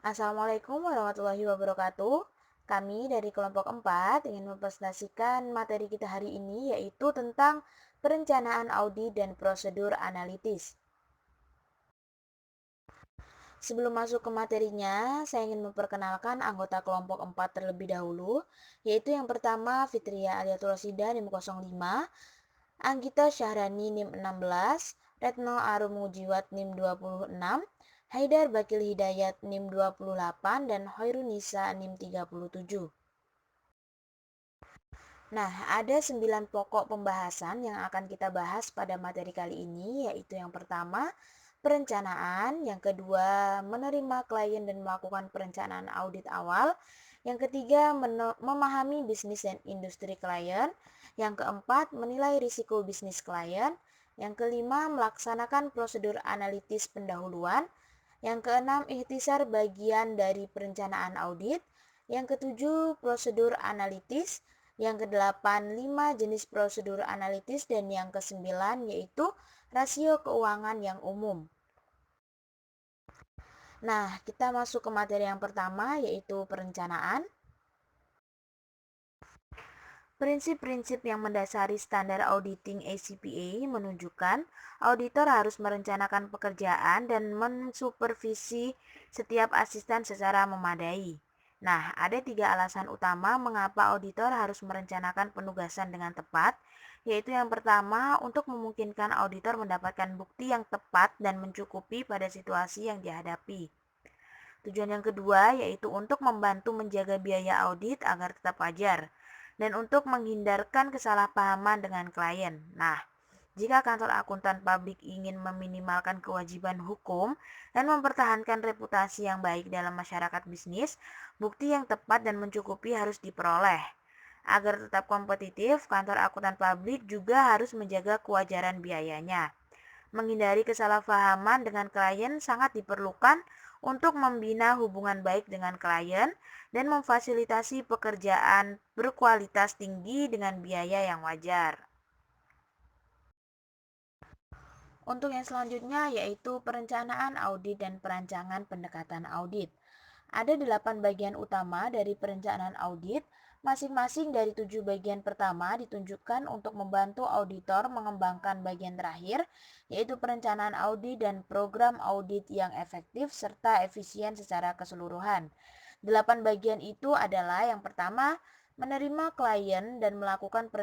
Assalamualaikum warahmatullahi wabarakatuh. Kami dari kelompok 4 ingin mempresentasikan materi kita hari ini yaitu tentang perencanaan audit dan prosedur analitis. Sebelum masuk ke materinya, saya ingin memperkenalkan anggota kelompok 4 terlebih dahulu, yaitu yang pertama Fitria Aliatul Rosida NIM 05, Anggita Syahrani NIM 16, Retno Arum Mujiwat NIM 26, Haidar Bakil Hidayat NIM 28, dan Hoirunisa NIM 37. Nah, ada 9 pokok pembahasan yang akan kita bahas pada materi kali ini, yaitu yang pertama, perencanaan, yang kedua, menerima klien dan melakukan perencanaan audit awal, yang ketiga, memahami bisnis dan industri klien, yang keempat, menilai risiko bisnis klien, yang kelima, melaksanakan prosedur analitis pendahuluan, yang keenam, ikhtisar bagian dari perencanaan audit, yang ketujuh, prosedur analitis, yang kedelapan, 5 jenis prosedur analitis, dan yang kesembilan yaitu rasio keuangan yang umum. Nah, kita masuk ke materi yang pertama yaitu perencanaan. Prinsip-prinsip yang mendasari standar auditing ACPA menunjukkan auditor harus merencanakan pekerjaan dan mensupervisi setiap asisten secara memadai. Nah, ada 3 alasan utama mengapa auditor harus merencanakan penugasan dengan tepat, yaitu yang pertama, untuk memungkinkan auditor mendapatkan bukti yang tepat dan mencukupi pada situasi yang dihadapi. Tujuan yang kedua yaitu untuk membantu menjaga biaya audit agar tetap wajar dan untuk menghindarkan kesalahpahaman dengan klien. Nah, jika kantor akuntan publik ingin meminimalkan kewajiban hukum dan mempertahankan reputasi yang baik dalam masyarakat bisnis, bukti yang tepat dan mencukupi harus diperoleh. Agar tetap kompetitif, kantor akuntan publik juga harus menjaga kewajaran biayanya. Menghindari kesalahpahaman dengan klien sangat diperlukan untuk membina hubungan baik dengan klien dan memfasilitasi pekerjaan berkualitas tinggi dengan biaya yang wajar. Untuk yang selanjutnya yaitu perencanaan audit dan perancangan pendekatan audit. Ada 8 bagian utama dari perencanaan audit. Masing-masing dari 7 bagian pertama ditunjukkan untuk membantu auditor mengembangkan bagian terakhir, yaitu perencanaan audit dan program audit yang efektif serta efisien secara keseluruhan. 8 bagian itu adalah yang pertama, menerima klien dan melakukan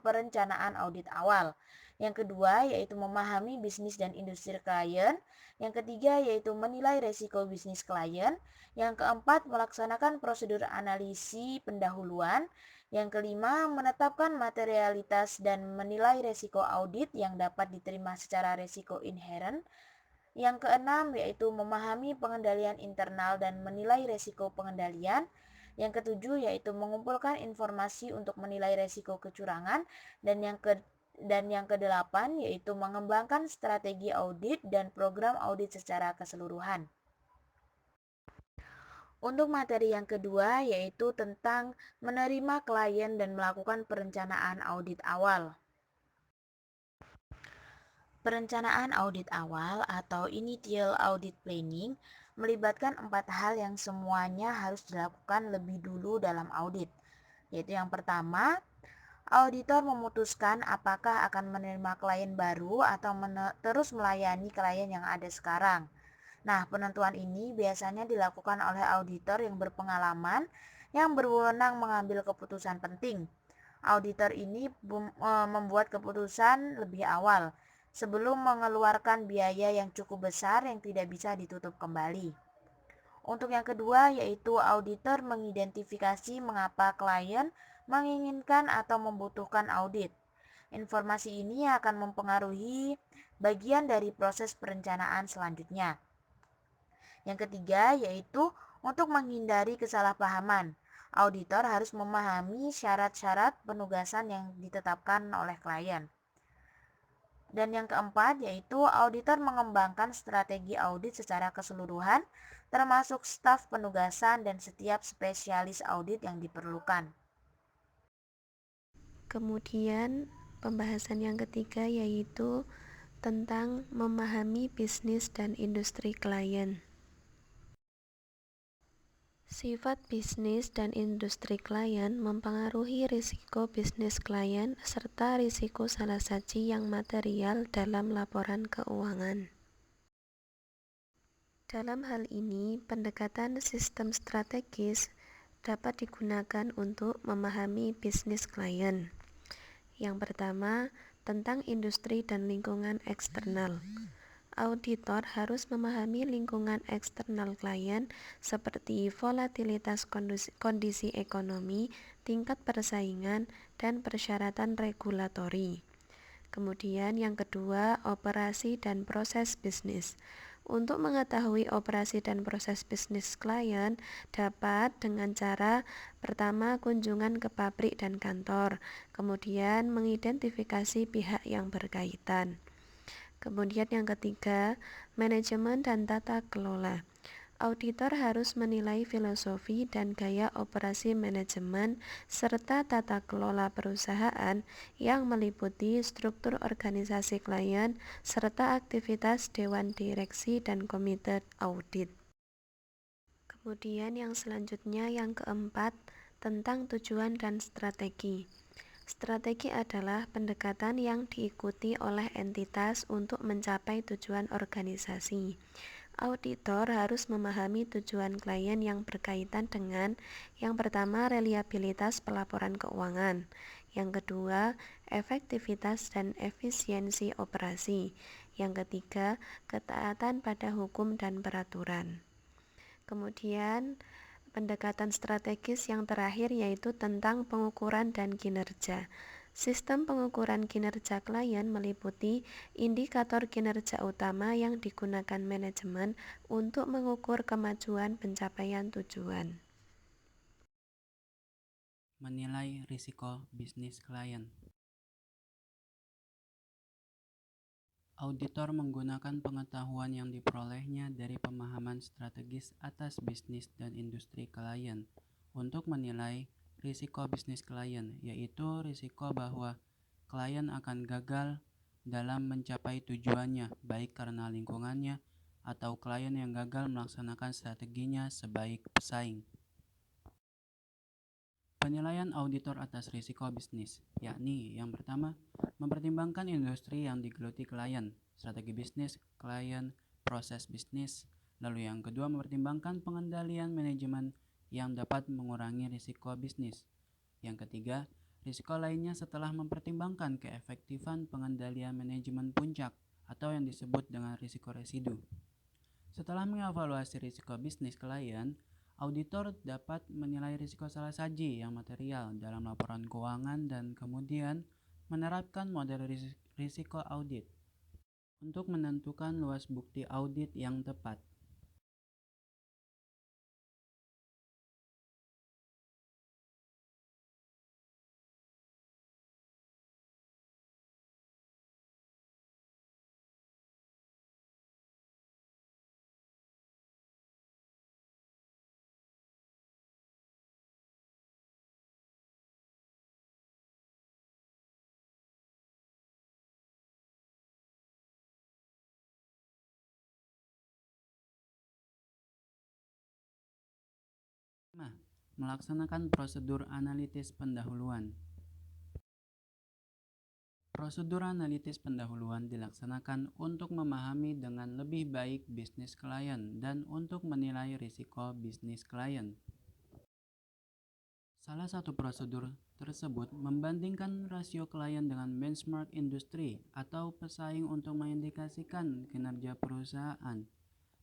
perencanaan audit awal. Yang kedua yaitu memahami bisnis dan industri klien. Yang ketiga yaitu menilai resiko bisnis klien. Yang keempat melaksanakan prosedur analisis pendahuluan. Yang kelima menetapkan materialitas dan menilai resiko audit yang dapat diterima secara resiko inherent. Yang keenam yaitu memahami pengendalian internal dan menilai resiko pengendalian. Yang ketujuh yaitu mengumpulkan informasi untuk menilai resiko kecurangan. Dan yang kedelapan yaitu mengembangkan strategi audit dan program audit secara keseluruhan. Untuk materi yang kedua yaitu tentang menerima klien dan melakukan perencanaan audit awal. Perencanaan audit awal atau initial audit planning melibatkan 4 hal yang semuanya harus dilakukan lebih dulu dalam audit. Yaitu yang pertama, auditor memutuskan apakah akan menerima klien baru atau terus melayani klien yang ada sekarang. Nah, penentuan ini biasanya dilakukan oleh auditor yang berpengalaman yang berwenang mengambil keputusan penting. Auditor ini membuat keputusan lebih awal sebelum mengeluarkan biaya yang cukup besar yang tidak bisa ditutup kembali. Untuk yang kedua yaitu auditor mengidentifikasi mengapa klien menginginkan atau membutuhkan audit. Informasi ini akan mempengaruhi bagian dari proses perencanaan selanjutnya. Yang ketiga yaitu untuk menghindari kesalahpahaman. Auditor harus memahami syarat-syarat penugasan yang ditetapkan oleh klien. Dan yang keempat yaitu auditor mengembangkan strategi audit secara keseluruhan termasuk staf penugasan dan setiap spesialis audit yang diperlukan. Kemudian pembahasan yang ketiga yaitu tentang memahami bisnis dan industri klien. Sifat bisnis dan industri klien mempengaruhi risiko bisnis klien serta risiko salah saji yang material dalam laporan keuangan. Dalam hal ini, pendekatan sistem strategis dapat digunakan untuk memahami bisnis klien. Yang pertama, tentang industri dan lingkungan eksternal. Auditor harus memahami lingkungan eksternal klien seperti volatilitas kondisi ekonomi, tingkat persaingan, dan persyaratan regulatori. Kemudian yang kedua, operasi dan proses bisnis. Untuk mengetahui operasi dan proses bisnis klien dapat dengan cara pertama kunjungan ke pabrik dan kantor, kemudian mengidentifikasi pihak yang berkaitan. Kemudian yang ketiga, manajemen dan tata kelola. Auditor harus menilai filosofi dan gaya operasi manajemen serta tata kelola perusahaan yang meliputi struktur organisasi klien serta aktivitas dewan direksi dan komite audit. Kemudian yang selanjutnya yang keempat, tentang tujuan dan strategi. Strategi adalah pendekatan yang diikuti oleh entitas untuk mencapai tujuan organisasi. Auditor harus memahami tujuan klien yang berkaitan dengan yang pertama, reliabilitas pelaporan keuangan. Yang kedua, efektivitas dan efisiensi operasi. Yang ketiga, ketaatan pada hukum dan peraturan. Kemudian, pendekatan strategis yang terakhir yaitu tentang pengukuran dan kinerja. Sistem pengukuran kinerja klien meliputi indikator kinerja utama yang digunakan manajemen untuk mengukur kemajuan pencapaian tujuan. Menilai risiko bisnis klien. Auditor menggunakan pengetahuan yang diperolehnya dari pemahaman strategis atas bisnis dan industri klien untuk menilai risiko bisnis klien, yaitu risiko bahwa klien akan gagal dalam mencapai tujuannya, baik karena lingkungannya atau klien yang gagal melaksanakan strateginya sebaik pesaing. Penilaian auditor atas risiko bisnis, yakni yang pertama, mempertimbangkan industri yang digeluti klien, strategi bisnis, klien, proses bisnis. Lalu yang kedua, mempertimbangkan pengendalian manajemen yang dapat mengurangi risiko bisnis. Yang ketiga, risiko lainnya setelah mempertimbangkan keefektifan pengendalian manajemen puncak atau yang disebut dengan risiko residu. Setelah mengevaluasi risiko bisnis klien, auditor dapat menilai risiko salah saji yang material dalam laporan keuangan dan kemudian menerapkan model risiko audit untuk menentukan luas bukti audit yang tepat. Melaksanakan prosedur analitis pendahuluan. Prosedur analitis pendahuluan dilaksanakan untuk memahami dengan lebih baik bisnis klien dan untuk menilai risiko bisnis klien. Salah satu prosedur tersebut membandingkan rasio klien dengan benchmark industri atau pesaing untuk mengindikasikan kinerja perusahaan.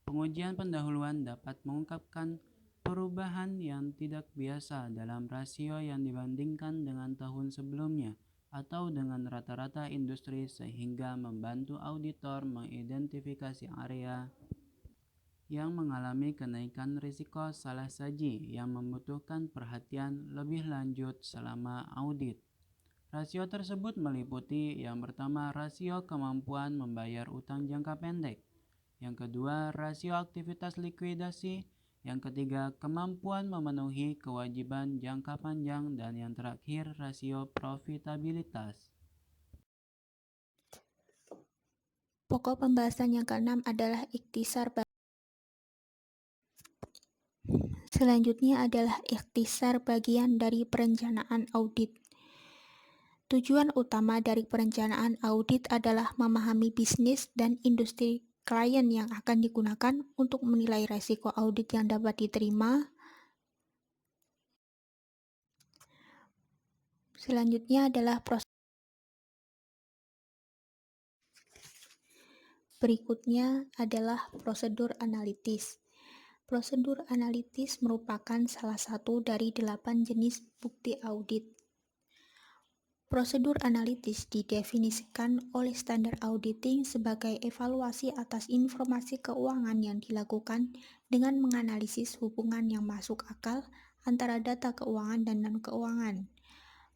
Pengujian pendahuluan dapat mengungkapkan perubahan yang tidak biasa dalam rasio yang dibandingkan dengan tahun sebelumnya atau dengan rata-rata industri sehingga membantu auditor mengidentifikasi area yang mengalami kenaikan risiko salah saji yang membutuhkan perhatian lebih lanjut selama audit. Rasio tersebut meliputi yang pertama, rasio kemampuan membayar utang jangka pendek. Yang kedua, rasio aktivitas likuidasi. Yang ketiga, kemampuan memenuhi kewajiban jangka panjang. Dan yang terakhir, rasio profitabilitas. Pokok pembahasan yang keenam adalah ikhtisar. Selanjutnya adalah ikhtisar bagian dari perencanaan audit. Tujuan utama dari perencanaan audit adalah memahami bisnis dan industri klien yang akan digunakan untuk menilai risiko audit yang dapat diterima. Selanjutnya adalah proses. Berikutnya adalah prosedur analitis. Prosedur analitis merupakan salah satu dari 8 jenis bukti audit. Prosedur analitis didefinisikan oleh standar auditing sebagai evaluasi atas informasi keuangan yang dilakukan dengan menganalisis hubungan yang masuk akal antara data keuangan dan non-keuangan.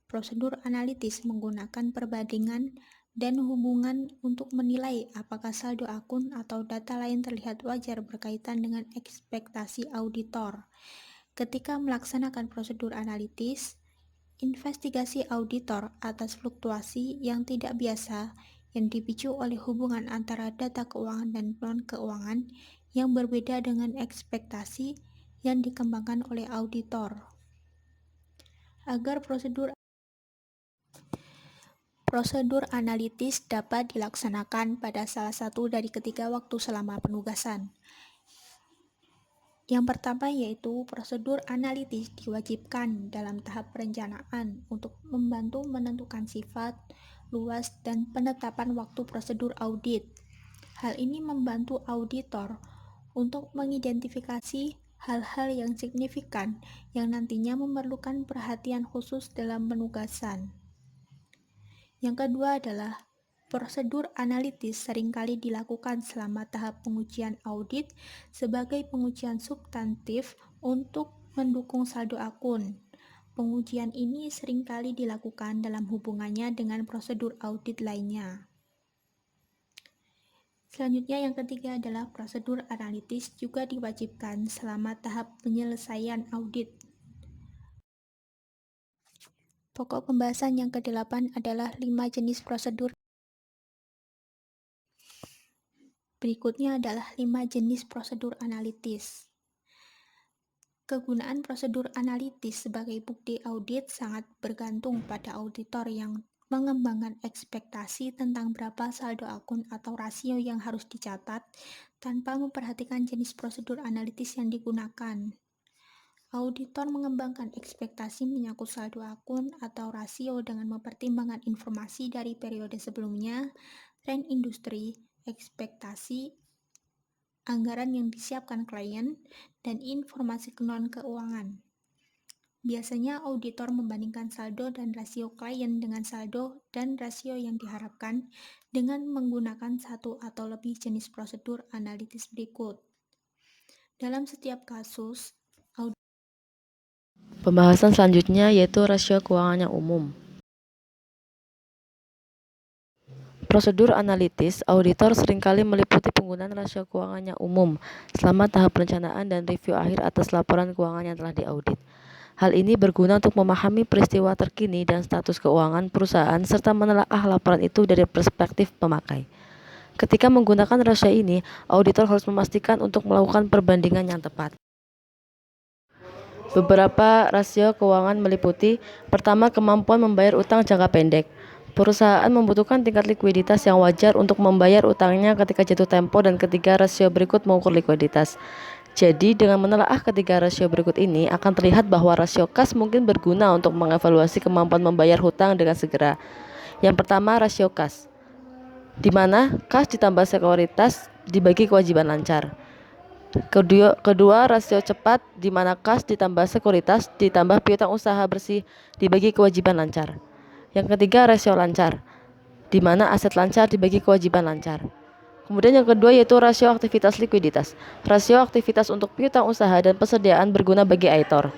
Prosedur analitis menggunakan perbandingan dan hubungan untuk menilai apakah saldo akun atau data lain terlihat wajar berkaitan dengan ekspektasi auditor. Ketika melaksanakan prosedur analitis, investigasi auditor atas fluktuasi yang tidak biasa yang dipicu oleh hubungan antara data keuangan dan non-keuangan yang berbeda dengan ekspektasi yang dikembangkan oleh auditor. Agar Prosedur analitis dapat dilaksanakan pada salah satu dari ketiga waktu selama penugasan. Yang pertama yaitu prosedur analitis diwajibkan dalam tahap perencanaan untuk membantu menentukan sifat, luas, dan penetapan waktu prosedur audit. Hal ini membantu auditor untuk mengidentifikasi hal-hal yang signifikan yang nantinya memerlukan perhatian khusus dalam penugasan. Yang kedua adalah prosedur analitis seringkali dilakukan selama tahap pengujian audit sebagai pengujian substantif untuk mendukung saldo akun. Pengujian ini seringkali dilakukan dalam hubungannya dengan prosedur audit lainnya. Selanjutnya yang ketiga adalah prosedur analitis juga diwajibkan selama tahap penyelesaian audit. Pokok pembahasan yang ke-8 adalah 5 jenis prosedur. Berikutnya adalah 5 jenis prosedur analitis. Kegunaan prosedur analitis sebagai bukti audit sangat bergantung pada auditor yang mengembangkan ekspektasi tentang berapa saldo akun atau rasio yang harus dicatat tanpa memperhatikan jenis prosedur analitis yang digunakan. Auditor mengembangkan ekspektasi menyangkut saldo akun atau rasio dengan mempertimbangkan informasi dari periode sebelumnya, tren industri, ekspektasi, anggaran yang disiapkan klien, dan informasi non-keuangan. Biasanya auditor membandingkan saldo dan rasio klien dengan saldo dan rasio yang diharapkan dengan menggunakan satu atau lebih jenis prosedur analitis berikut. Dalam setiap kasus, Pembahasan selanjutnya yaitu rasio keuangan yang umum. Prosedur analitis, auditor seringkali meliputi penggunaan rasio keuangan yang umum selama tahap perencanaan dan review akhir atas laporan keuangan yang telah diaudit. Hal ini berguna untuk memahami peristiwa terkini dan status keuangan perusahaan serta menelaah laporan itu dari perspektif pemakai. Ketika menggunakan rasio ini, auditor harus memastikan untuk melakukan perbandingan yang tepat. Beberapa rasio keuangan meliputi: pertama, kemampuan membayar utang jangka pendek. Perusahaan membutuhkan tingkat likuiditas yang wajar untuk membayar utangnya ketika jatuh tempo, dan ketiga, rasio berikut mengukur likuiditas. Jadi, dengan menelaah ketiga rasio berikut ini, akan terlihat bahwa rasio kas mungkin berguna untuk mengevaluasi kemampuan membayar hutang dengan segera. Yang pertama, rasio kas, di mana kas ditambah sekuritas dibagi kewajiban lancar. Kedua, rasio cepat, di mana kas ditambah sekuritas ditambah piutang usaha bersih dibagi kewajiban lancar. Yang ketiga, rasio lancar, di mana aset lancar dibagi kewajiban lancar. Kemudian yang kedua yaitu rasio aktivitas likuiditas. Rasio aktivitas untuk piutang usaha dan persediaan berguna bagi auditor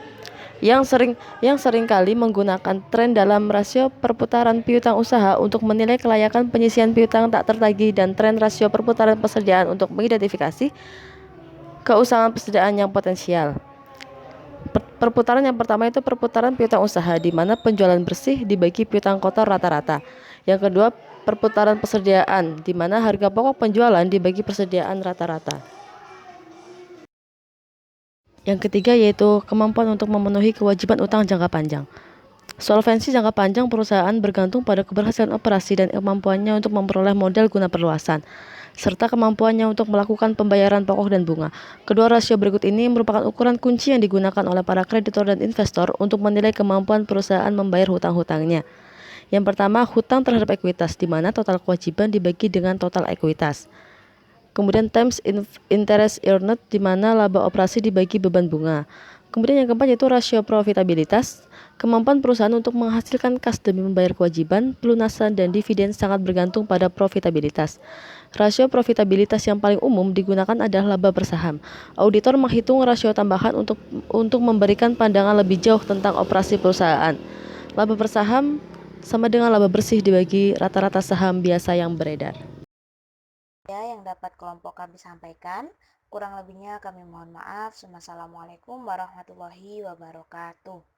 yang sering kali menggunakan tren dalam rasio perputaran piutang usaha untuk menilai kelayakan penyisian piutang tak tertagih dan tren rasio perputaran persediaan untuk mengidentifikasi keusahaan persediaan yang potensial. Perputaran yang pertama itu perputaran piutang usaha, di mana penjualan bersih dibagi piutang kotor rata-rata. Yang kedua, perputaran persediaan, di mana harga pokok penjualan dibagi persediaan rata-rata. Yang ketiga yaitu kemampuan untuk memenuhi kewajiban utang jangka panjang. Solvensi jangka panjang perusahaan bergantung pada keberhasilan operasi dan kemampuannya untuk memperoleh modal guna perluasan, serta kemampuannya untuk melakukan pembayaran pokok dan bunga. Kedua rasio berikut ini merupakan ukuran kunci yang digunakan oleh para kreditor dan investor untuk menilai kemampuan perusahaan membayar hutang-hutangnya. Yang pertama, hutang terhadap ekuitas, di mana total kewajiban dibagi dengan total ekuitas. Kemudian times interest earned, di mana laba operasi dibagi beban bunga. Kemudian yang keempat yaitu rasio profitabilitas. Kemampuan perusahaan untuk menghasilkan kas demi membayar kewajiban, pelunasan, dan dividen sangat bergantung pada profitabilitas. Rasio profitabilitas yang paling umum digunakan adalah laba per saham. Auditor menghitung rasio tambahan untuk memberikan pandangan lebih jauh tentang operasi perusahaan. Laba per saham sama dengan laba bersih dibagi rata-rata saham biasa yang beredar. Ya, yang dapat kelompok kami sampaikan. Kurang lebihnya kami mohon maaf. Wassalamualaikum warahmatullahi wabarakatuh.